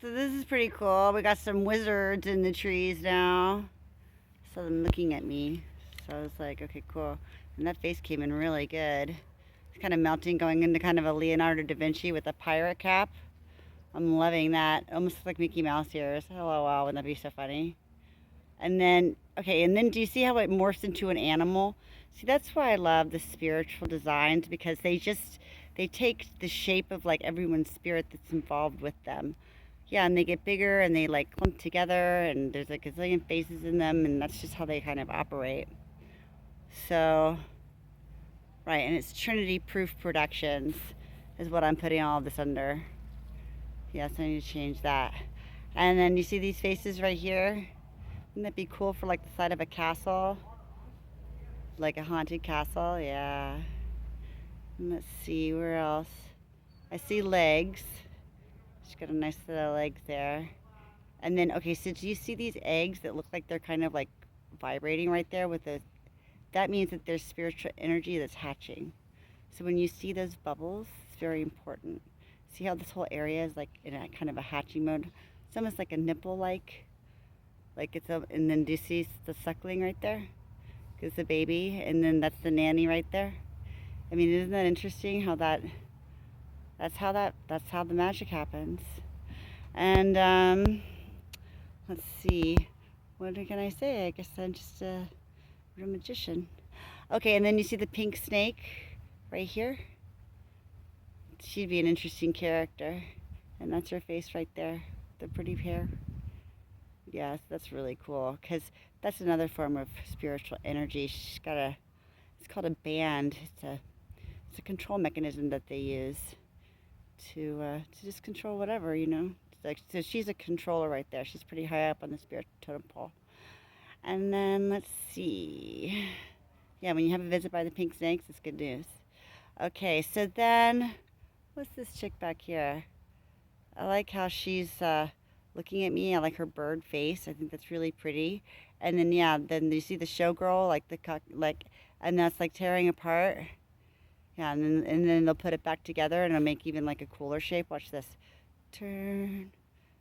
So this is pretty cool. We got some wizards in the trees now. So them looking at me. So I was like, okay, cool. And that face came in really good. It's kind of melting, going into kind of a Leonardo da Vinci with a pirate cap. I'm loving that. Almost looks like Mickey Mouse ears. Oh wow, wouldn't that be so funny? And then, okay, and then do you see how it morphs into an animal? See, that's why I love the spiritual designs because they take the shape of like everyone's spirit that's involved with them. Yeah, and they get bigger and they like clump together and there's like a zillion faces in them and that's just how they kind of operate. So, right, and it's Trinity Proof Productions is what I'm putting all of this under. Yes, I need to change that. And then you see these faces right here? Wouldn't that be cool for like the side of a castle? Like a haunted castle? Yeah. And let's see, where else? I see legs. She's got a nice set of legs there. And then, okay, so do you see these eggs that look like they're kind of like vibrating right there with the, that means that there's spiritual energy that's hatching. So when you see those bubbles, it's very important. See how this whole area is like in a kind of a hatching mode? It's almost like a nipple like it's a, and then do you see the suckling right there? Because the baby, and then that's the nanny right there. I mean, isn't that interesting how that's how the magic happens. And let's see, what can I say? I guess I'm just a magician. Okay, and then you see the pink snake right here. She'd be an interesting character, and that's her face right there, the pretty hair. Yes, that's really cool because that's another form of spiritual energy. She's got a, it's called a band. It's a control mechanism that they use to just control whatever, you know. Like, so she's a controller right there. She's pretty high up on the spirit totem pole. And then let's see. Yeah, when you have a visit by the pink snakes, it's good news. Okay, so then what's this chick back here? I like how she's looking at me. I like her bird face. I think that's really pretty. And then yeah, then you see the showgirl, like like, and that's like tearing apart. Yeah, and then they'll put it back together and it'll make even like a cooler shape. Watch this. Turn.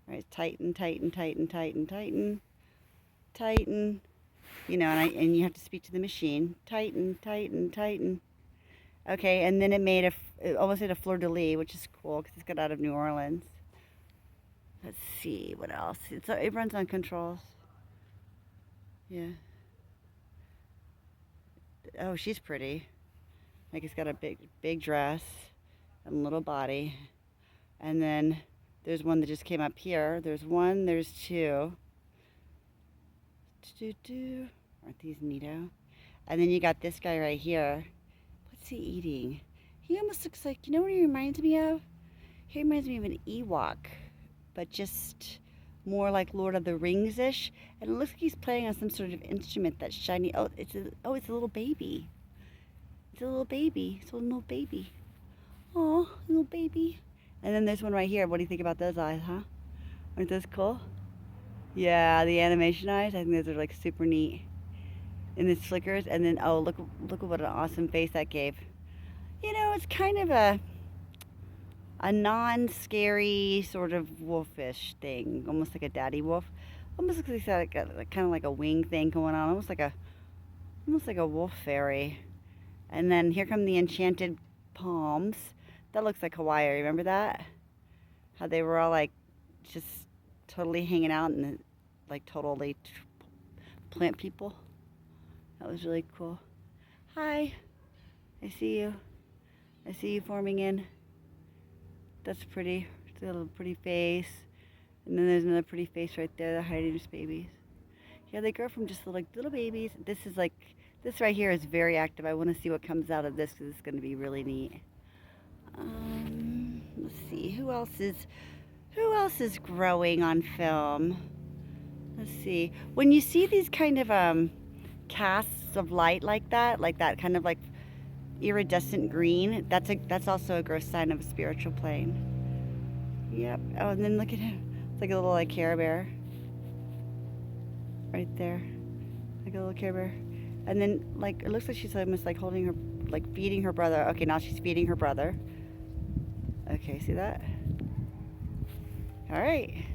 Right, tighten, tighten, tighten, tighten, tighten, tighten. You know, and you have to speak to the machine. Tighten, tighten, tighten. Okay, and then it made it almost made a fleur de lis, which is cool because it's got out of New Orleans. Let's see what else. It runs on controls. Yeah. Oh, she's pretty. Like it's got a big dress and a little body. And then there's one that just came up here. There's one, there's two. Aren't these neato? And then you got this guy right here. What's he eating? He almost looks like, you know what he reminds me of? He reminds me of an Ewok, but just more like Lord of the Rings-ish. And it looks like he's playing on some sort of instrument that's shiny. Oh, it's a little baby. It's a little baby. It's a little baby. Oh, little baby. And then there's one right here. What do you think about those eyes, huh? Aren't those cool? Yeah, the animation eyes. I think those are like super neat. And it flickers, and then oh, look at what an awesome face that gave. You know, it's kind of a non-scary sort of wolfish thing, almost like a daddy wolf. Almost looks like kind of like a wing thing going on, almost like a wolf fairy. And then here come the enchanted palms. That looks like Hawaii. Remember that? How they were all like just totally hanging out and like totally plant people. That was really cool. Hi, I see you. I see you forming in. That's pretty. It's a little pretty face. And then there's another pretty face right there. They're hiding his babies. Yeah, they grow from just little babies. This right here is very active. I want to see what comes out of this because it's going to be really neat. Let's see, who else is growing on film? Let's see. When you see these kind of casts of light like that kind of like iridescent green, that's also a growth sign of a spiritual plane. Yep. Oh, and then look at him. It's like a little like Care Bear. Right there. Like a little Care Bear. And then like it looks like she's almost like holding her, like feeding her brother. Okay, now she's feeding her brother. Okay, see that? All right.